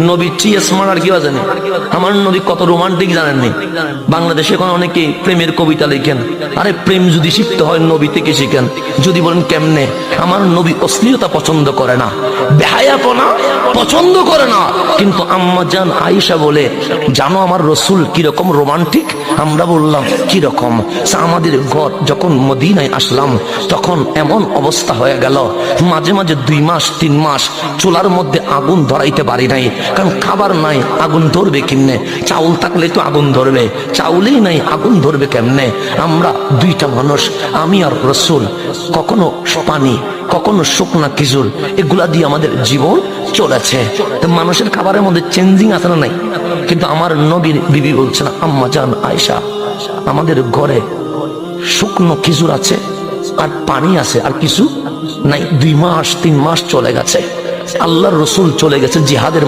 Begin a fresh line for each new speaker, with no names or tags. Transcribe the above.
নবী স্মার্ট আর কি জানে, আমার নবী কত রোমান্টিক জানেননি। বাংলাদেশে এখন অনেকে প্রেমের কবিতা লেখেন, আরে প্রেম যদি শিখতে হয় নবী থেকে শিখেন। যদি বলেন কেমনে, আমার নবী অশ্লীলতা পছন্দ করে না, বেহায়াপনা পছন্দ করে না, কিন্তু আম্মা জান আয়েশা বলে জানো আমার রসুল কিরকম রোমান্টিক? আমরা বললাম কিরকম? আমাদের ঘর যখন মদিনায় আসলাম তখন এমন অবস্থা হয়ে গেল, মাঝে মাঝে 2 মাস 3 মাস চুলার মধ্যে আগুন ধরাইতে পারি নাই, কারণ খাবার নাই, আগুন ধরবে কেমনে? চাউল থাকলে তো আগুন ধরবে, চাউলই নাই, আগুন ধরবে কেমনে? আমরা 2টা মানুষ, আমি আর রসুল, কখনো পানি কখনো শুকনা খেজুর, এগুলা দিয়ে আমাদের জীবন চলেছে। তো মানুষের খাবারের মধ্যে চেঞ্জিং আছে না নাই? কিন্তু আমার নবীর বিবি বলছেন আম্মা জান আয়েশা, আমাদের ঘরে শুকনো খেজুর আছে আর পানি আছে, আর কিছু নাই। 2 মাস 3 মাস চলে গেছে, আল্লাহর রসুল চলে গেছে জিহাদের